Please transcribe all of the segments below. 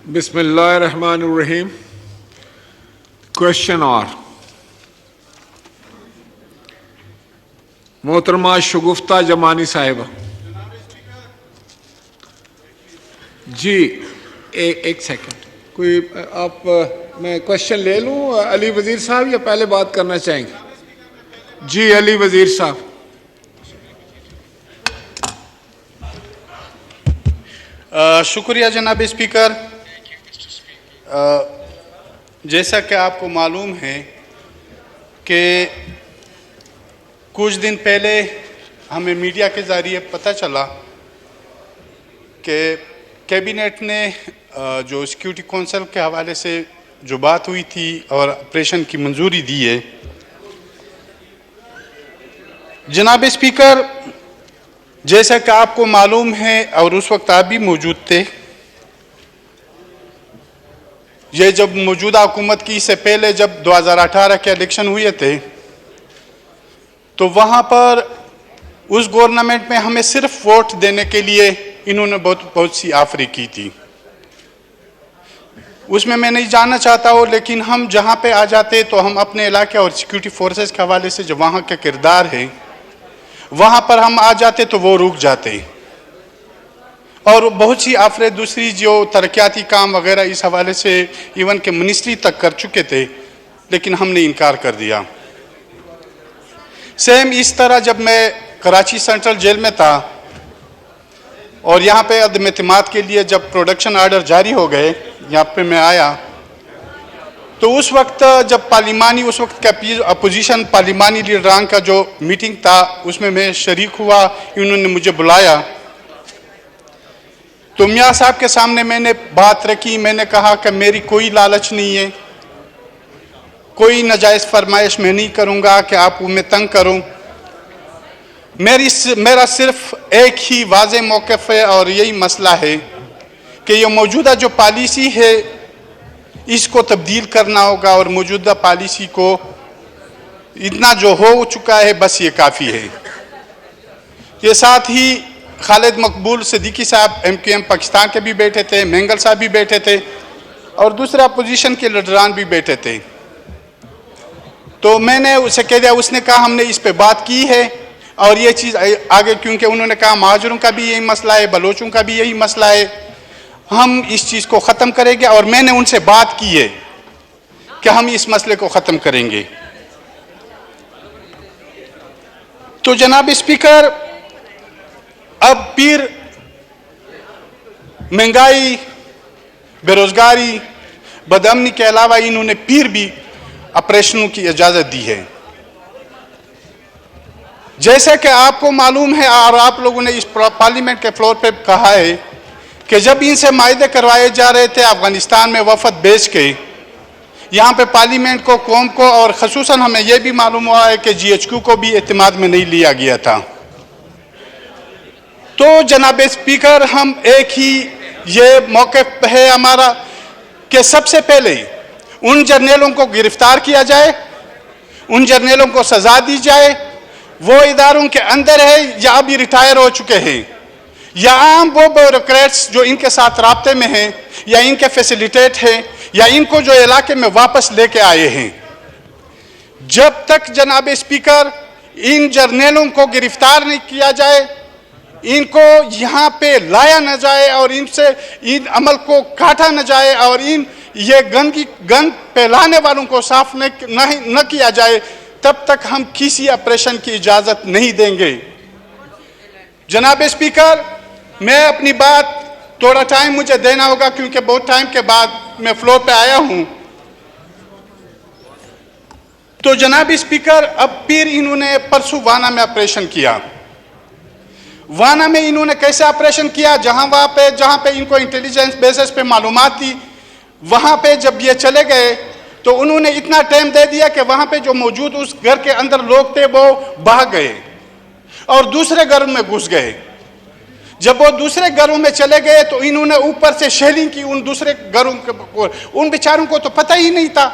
बिस्मिल्लाहिर्रहमानिर्रहीम। क्वेश्चन और मोहतरमा शगुफ्ता जमानी साहिबा। जी एक सेकंड, कोई आप मैं क्वेश्चन ले लूं अली वजीर साहब या पहले बात करना चाहेंगे? जी अली वजीर साहब। शुक्रिया जनाब स्पीकर। जैसा कि आपको मालूम है कि कुछ दिन पहले हमें मीडिया के ज़रिए पता चला कि कैबिनेट ने जो सिक्योरिटी कौंसिल के हवाले से जो बात हुई थी और ऑपरेशन की मंजूरी दी है। जनाब स्पीकर, जैसा कि आपको मालूम है और उस वक्त आप भी मौजूद थे, ये जब मौजूदा हुकूमत की इससे पहले जब 2018 के इलेक्शन हुए थे तो वहाँ पर उस गवर्नमेंट में हमें सिर्फ वोट देने के लिए इन्होंने बहुत सी ऑफरें की थी। उसमें मैं नहीं जानना चाहता हूँ, लेकिन हम जहाँ पे आ जाते तो हम अपने इलाके और सिक्योरिटी फोर्सेस के हवाले से जो वहाँ का किरदार है वहाँ पर हम आ जाते तो वो रुक जाते, और बहुत सी ऑफरें दूसरी जो तरक्याती काम वगैरह इस हवाले से इवन के मिनिस्ट्री तक कर चुके थे, लेकिन हमने इनकार कर दिया। सेम इस तरह जब मैं कराची सेंट्रल जेल में था और यहाँ पे अदम एतमाद के लिए जब प्रोडक्शन आर्डर जारी हो गए, यहाँ पे मैं आया तो उस वक्त जब पार्लिमानी उस वक्त का अपोजिशन पार्लिमानी लीडरान का जो मीटिंग था उसमें मैं शरीक हुआ। इन्होंने मुझे बुलाया तो मियाँ साहब के सामने मैंने बात रखी। मैंने कहा कि मेरी कोई लालच नहीं है, कोई नाजायज़ फरमाइश मैं नहीं करूँगा कि आप उन्हें तंग करूँ। मेरा सिर्फ एक ही वाज़े मौक़िफ़ है और यही मसला है कि ये मौजूदा जो पॉलिसी है इसको तब्दील करना होगा, और मौजूदा पॉलिसी को इतना जो हो चुका है बस ये काफ़ी है। ये साथ ही खालिद मकबूल सिद्दीकी साहब MQM पाकिस्तान के भी बैठे थे, मेंगल साहब भी बैठे थे और दूसरे अपोजिशन के लीडरान भी बैठे थे। तो मैंने उसे कह दिया, उसने कहा हमने इस पे बात की है और ये चीज़ आगे, क्योंकि उन्होंने कहा महाजरों का भी यही मसला है, बलोचों का भी यही मसला है, हम इस चीज़ को ख़त्म करेंगे। और मैंने उनसे बात की है कि हम इस मसले को ख़त्म करेंगे। तो जनाब स्पीकर, अब फिर महंगाई, बेरोजगारी, बदअमनी के अलावा इन्होंने फिर भी ऑपरेशनों की इजाज़त दी है। जैसा कि आपको मालूम है और आप लोगों ने इस पार्लियामेंट के फ्लोर पे कहा है कि जब इनसे मायदे करवाए जा रहे थे अफगानिस्तान में वफद भेज के, यहाँ पे पार्लियामेंट को, कौम को, और ख़ुसूसन हमें यह भी मालूम हुआ है कि GHQ को भी एतमाद में नहीं लिया गया था। तो जनाब स्पीकर, हम एक ही ये मौक़िफ़ है हमारा कि सबसे पहले उन जर्नेलों को गिरफ्तार किया जाए, उन जर्नेलों को सज़ा दी जाए, वो इदारों के अंदर है या अभी रिटायर हो चुके हैं, या आम वो ब्यूरोक्रेट्स जो इनके साथ राब्ते में हैं या इनके फैसिलिटेट हैं या इनको जो इलाके में वापस लेके आए हैं। जब तक जनाब स्पीकर इन जर्नेलों को गिरफ्तार नहीं किया जाए, इनको यहाँ पे लाया न जाए और इनसे इन अमल को काटा न जाए और ये गंद फैलाने वालों को साफ न किया जाए, तब तक हम किसी ऑपरेशन की इजाज़त नहीं देंगे। जनाब स्पीकर, मैं अपनी बात, थोड़ा टाइम मुझे देना होगा क्योंकि बहुत टाइम के बाद मैं फ्लोर पे आया हूं। तो जनाब स्पीकर, अब फिर इन्होंने परसों वाना में ऑपरेशन किया। वाना में इन्होंने कैसे ऑपरेशन किया? जहां पे इनको इंटेलिजेंस बेसिस पे मालूमात थी, वहां पे जब ये चले गए तो उन्होंने इतना टाइम दे दिया कि वहां पे जो मौजूद उस घर के अंदर लोग थे वो भाग गए और दूसरे घर में घुस गए। जब वो दूसरे घरों में चले गए तो इन्होंने ऊपर से शेलिंग की उन दूसरे घरों के, उन बेचारों को तो पता ही नहीं था,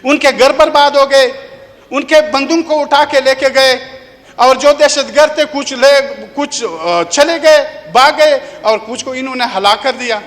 उनके घर बर्बाद हो गए, उनके बंदूक को उठा के लेके गए और जो दहशतगर्द थे कुछ चले गए, भाग गए और कुछ को इन्होंने हला कर दिया।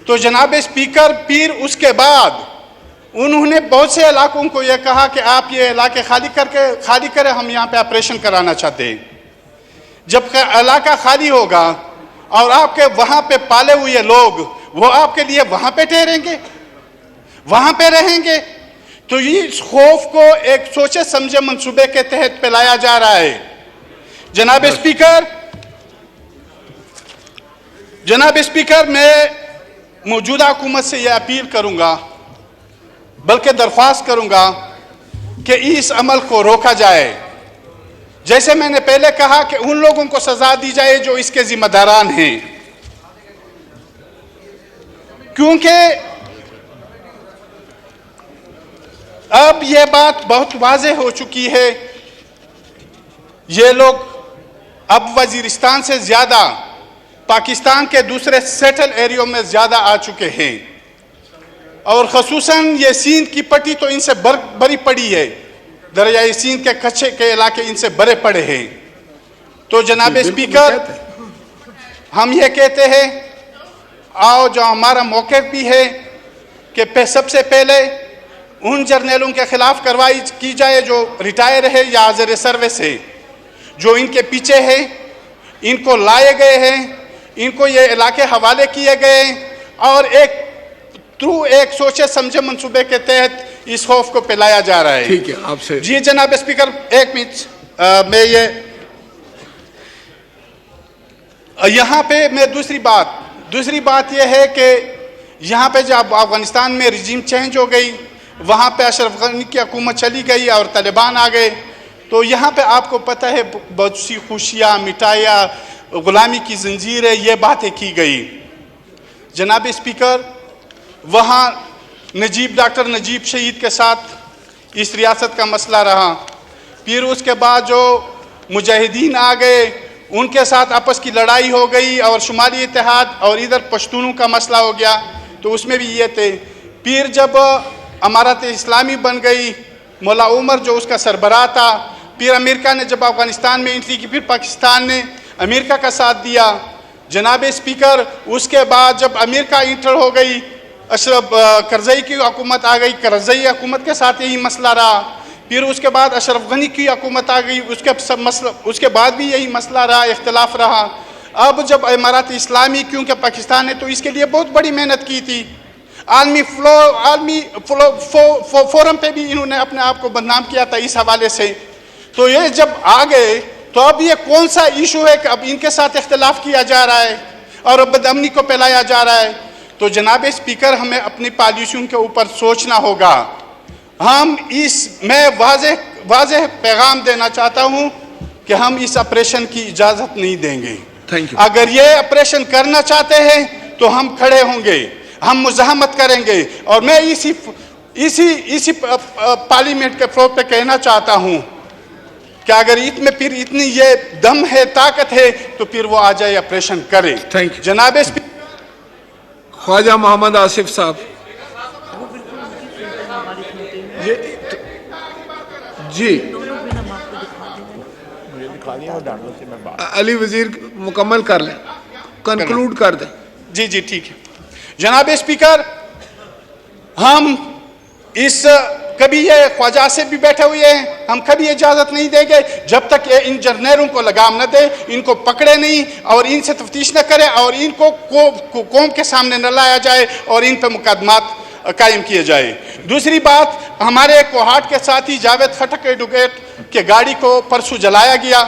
तो जनाब स्पीकर, फिर उसके बाद उन्होंने बहुत से इलाकों को यह कहा कि आप ये इलाके खाली करें, हम यहाँ पे ऑपरेशन कराना चाहते हैं। जब इलाका खाली होगा और आपके वहाँ पे पाले हुए लोग वो आपके लिए वहाँ पे ठहरेंगे, वहाँ पे रहेंगे। तो ये इस खौफ को एक सोचे समझे मंसूबे के तहत फैलाया जा रहा है। जनाब स्पीकर, मैं मौजूदा हुकूमत से यह अपील करूंगा, बल्कि दरख्वास्त करूंगा कि इस अमल को रोका जाए। जैसे मैंने पहले कहा कि उन लोगों को सजा दी जाए जो इसके जिम्मेदारान हैं, क्योंकि अब यह बात बहुत वाज़ेह हो चुकी है। ये लोग अब वजीरिस्तान से ज़्यादा पाकिस्तान के दूसरे सेटल एरियो में ज़्यादा आ चुके हैं, और ख़ुसूसन ये सिंध की पट्टी तो इनसे बड़ी पड़ी है, दरियाई सिंध के कच्चे के इलाके इनसे बड़े पड़े हैं। तो जनाब स्पीकर, हम ये कहते हैं, आओ जो हमारा मौक़िफ़ भी है कि सबसे पहले उन जर्नलों के खिलाफ कार्रवाई की जाए जो रिटायर है या हाज़िर सर्विस है, जो इनके पीछे है, इनको लाए गए हैं, इनको ये इलाके हवाले किए गए, और एक सोचे समझे मंसूबे के तहत इस खौफ को फैलाया जा रहा है। ठीक है, आपसे जी जनाब स्पीकर, एक मिनट, मैं यहाँ पे मैं दूसरी बात यह है कि यहाँ पे जब अफगानिस्तान में रिजीम चेंज हो गई, वहाँ पे अशरफ गनी की हुकूमत चली गई और तालिबान आ गए, तो यहाँ पे आपको पता है बहुत सी खुशियाँ, मिठाइयाँ, ग़ुलामी की जंजीरें, ये बातें की गई। जनाब स्पीकर, वहाँ डॉक्टर नजीब शहीद के साथ इस रियासत का मसला रहा, फिर उसके बाद जो मुजाहिदीन आ गए उनके साथ आपस की लड़ाई हो गई, और शुमाली इत्तेहाद और इधर पश्तूनों का मसला हो गया, तो उसमें भी ये थे। फिर जब अमारत इस्लामी बन गई, मौला उमर जो उसका सरबराह था, फिर अमेरिका ने जब अफ़गानिस्तान में एंट्री की, फिर पाकिस्तान ने अमेरिका का साथ दिया। जनाब स्पीकर, उसके बाद जब अमेरिका इंटर हो गई, अशरफ करज़ई की हुकूमत आ गई, करज़ई हुकूमत के साथ यही मसला रहा। फिर उसके बाद अशरफ गनी की हुकूमत आ गई, उसके बाद भी यही मसला रहा, इख्तलाफ रहा। अब जब इमारत इस्लामी, क्योंकि पाकिस्तान ने तो इसके लिए बहुत बड़ी मेहनत की थी, आलमी फोरम पे भी इन्होंने अपने आप को बदनाम किया था इस हवाले से, तो ये जब आ गए तो अब ये कौन सा इशू है कि अब इनके साथ इख्तलाफ किया जा रहा है और अब बदअमनी को फैलाया जा रहा है। तो जनाब स्पीकर, हमें अपनी पॉलिसियों के ऊपर सोचना होगा। मैं वाज़ेह पैगाम देना चाहता हूँ कि हम इस ऑपरेशन की इजाज़त नहीं देंगे। Thank you. अगर ये ऑपरेशन करना चाहते हैं तो हम खड़े होंगे, हम मुज़ाहमत करेंगे, और मैं इसी पार्लियामेंट के फ्लोर पे कहना चाहता हूँ कि अगर इसमें फिर इतनी ये दम है, ताकत है, तो फिर वो आ जाए, ऑपरेशन करे। Thank you. जनाब स्पीकर, ख्वाजा मोहम्मद आसिफ साहब। जी अली वजीर मुकम्मल कर लें, कंक्लूड कर दें। जी ठीक है। जनाब स्पीकर, हम कभी ये ख्वाजा से भी बैठे हुए हैं, हम कभी इजाज़त नहीं देंगे जब तक ये इन जर्नलों को लगाम न दे, इनको पकड़े नहीं और इनसे तफ्तीश न करे और इनको कौम के सामने न लाया जाए और इन पर मुकदमात कायम किए जाए। दूसरी बात, हमारे कोहाट के साथी जावेद खटक एडवोकेट के गाड़ी को परसों जलाया गया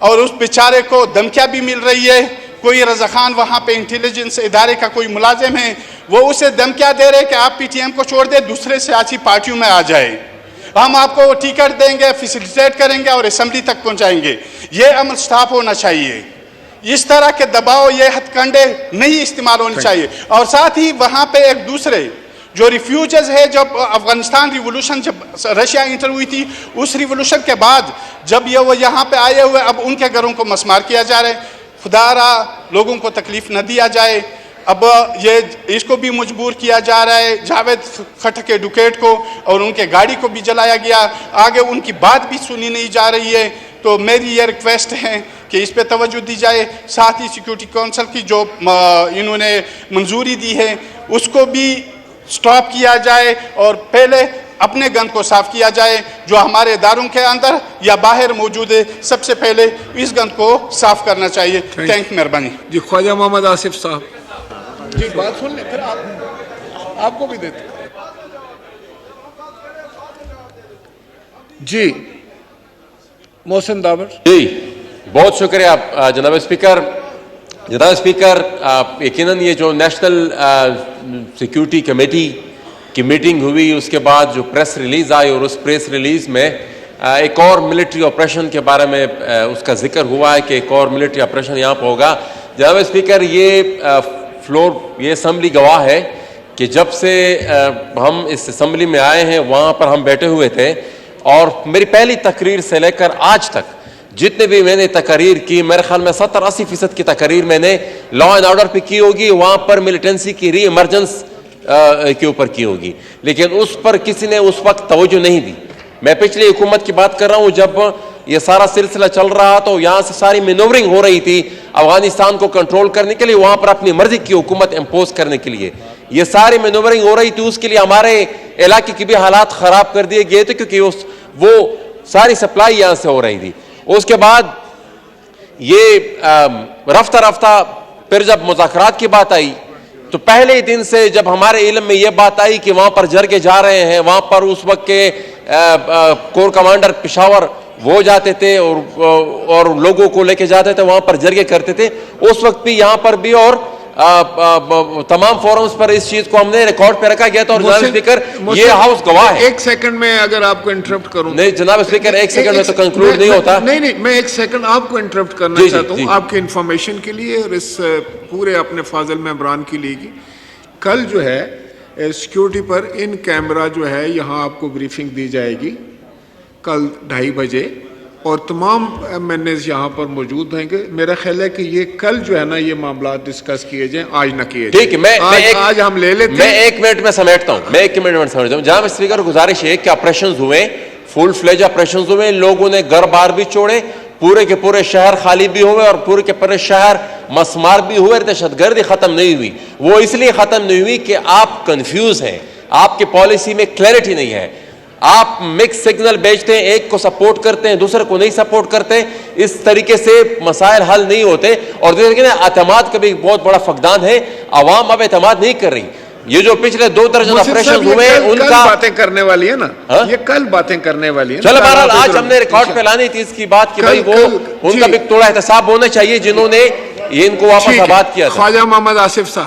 और उस बेचारे को धमकियाँ भी मिल रही है। कोई रज़ा खान वहाँ पे इंटेलिजेंस इदारे का कोई मुलाजिम है, वो उसे धमकियाँ दे रहे कि आप पीटीएम को छोड़ दे, दूसरे सियासी पार्टियों में आ जाए, हम आपको टिकट देंगे, फैसिलिटेट करेंगे और असेंबली तक पहुँचाएंगे। ये अमल स्टॉप होना चाहिए। इस तरह के दबाव, ये हथकंडे नहीं इस्तेमाल होने चाहिए। और साथ ही वहाँ पे एक दूसरे जो रिफ्यूजर्स है, जब अफगानिस्तान रिवोल्यूशन, जब रशिया इंटर हुई थी, उस रिवोल्यूशन के बाद जब वो यहाँ पे आए हुए, अब उनके घरों को मस्मार किया जा रहा है। खुदारा लोगों को तकलीफ न दिया जाए। अब ये इसको भी मजबूर किया जा रहा है, जावेद खटक एडवोकेट को, और उनके गाड़ी को भी जलाया गया। आगे उनकी बात भी सुनी नहीं जा रही है। तो मेरी ये रिक्वेस्ट है कि इस पे तवज्जो दी जाए। साथ ही सिक्योरिटी काउंसिल की जो इन्होंने मंजूरी दी है उसको भी स्टॉप किया जाए और पहले अपने गन को साफ किया जाए। जो हमारे इदारों के अंदर या बाहर मौजूद है, सबसे पहले इस गन को साफ करना चाहिए। थैंक मेहरबानी जी। ख्वाजा मोहम्मद आसिफ साहब जी, बात सुन ले, फिर आपको भी देते जी। मोहसिन दावर जी, बहुत शुक्रिया जनाब स्पीकर। जनाब स्पीकर, यकीनन ये जो नेशनल सिक्योरिटी कमेटी की मीटिंग हुई, उसके बाद जो प्रेस रिलीज आई और उस प्रेस रिलीज में एक और मिलिट्री ऑपरेशन के बारे में उसका जिक्र हुआ है कि एक और मिलिट्री ऑपरेशन यहाँ पर होगा। जनाब स्पीकर, ये असम्बली गवाह है कि जब से हम इस असम्बली में आए हैं वहाँ पर हम बैठे हुए थे और मेरी पहली तकरीर से लेकर आज तक जितने भी मैंने तकरीर की, मेरे ख्याल में 70-80% की तकरीर मैंने लॉ एंड ऑर्डर पे की होगी, वहाँ पर मिलिटेंसी की री इमरजेंस के ऊपर की होगी, लेकिन उस पर किसी ने उस वक्त तवज्जो नहीं दी। मैं पिछली हुकूमत की बात कर रहा हूँ, जब ये सारा सिलसिला चल रहा तो यहाँ से सारी मैनूवरिंग हो रही थी अफगानिस्तान को कंट्रोल करने के लिए, वहाँ पर अपनी मर्जी की हुकूमत इम्पोज करने के लिए ये सारी मैनूवरिंग हो रही थी। उसके लिए हमारे इलाके के भी हालात ख़राब कर दिए गए थे क्योंकि वो सारी सप्लाई यहाँ से हो रही थी। उसके बाद ये रफ्ता रफ्ता फिर जब मुज़ाकरात की बात आई तो पहले ही दिन से जब हमारे इल्म में ये बात आई कि वहाँ पर जरगे जा रहे हैं, वहाँ पर उस वक्त के कोर कमांडर पेशावर वो जाते थे और लोगों को लेके जाते थे, वहाँ पर जरगे करते थे। उस वक्त भी यहाँ पर भी और तमाम फोरम्स पर इस चीज को हमने रिकॉर्ड पे रखा गया था। और जनाब स्पीकर, ये हाउस गवाह है। एक सेकंड में अगर आपको इंटरप्ट करूं। नहीं जनाब स्पीकर, एक सेकंड में तो कंक्लूड नहीं होता। नहीं, मैं एक सेकंड आपको इंटरप्ट करना चाहता हूं आपके इंफॉर्मेशन के लिए और इस पूरे अपने फाजिल मेंबरान के लिए कि कल जो है सिक्योरिटी पर इन कैमरा जो है यहाँ आपको ब्रीफिंग दी जाएगी कल 2:30 बजे और तमाम एमएनएस यहाँ पर मौजूद होंगे। मेरा ख्याल है कि ये कल जो है ना ये मामला डिस्कस किए जाएं, आज ना किए जाएं। ठीक है, आज हम ले लेते हैं। मैं 1 मिनट में समेटता हूँ। मैं 1 मिनट में समेटता हूँ। जनाब स्पीकर, गुजारिश है कि ऑपरेशन हुए, फुल फ्लेज ऑपरेशन हुए, लोगों ने घर बार भी छोड़े, पूरे के पूरे शहर खाली भी हुए और पूरे के पूरे शहर मसमार भी हुए। दहशतगर्दी खत्म नहीं हुई। वो इसलिए खत्म नहीं हुई कि आप कंफ्यूज हैं, आपकी पॉलिसी में क्लैरिटी नहीं है, आप मिक्स सिग्नल भेजते हैं, एक को सपोर्ट करते हैं, दूसरे को नहीं सपोर्ट करते। इस तरीके से मसाइल हल नहीं होते। और देखिए ना, एतमाद का भी बहुत बड़ा फकदान है। आवाम अब एतमाद नहीं कर रही। ये जो पिछले 2 दर्जन ऑपरेशन हुए उनका बातें करने वाली है ना, ये कल बातें करने वाली है। चलो बहरहाल, आज हमने रिकॉर्ड पे लानी थी इसकी बात कि भाई वो उनका भी थोड़ा एहतसाब होना चाहिए जिन्होंने ये इनको वापस आबाद किया था। ख्वाजा मोहम्मद आसिफ साहब।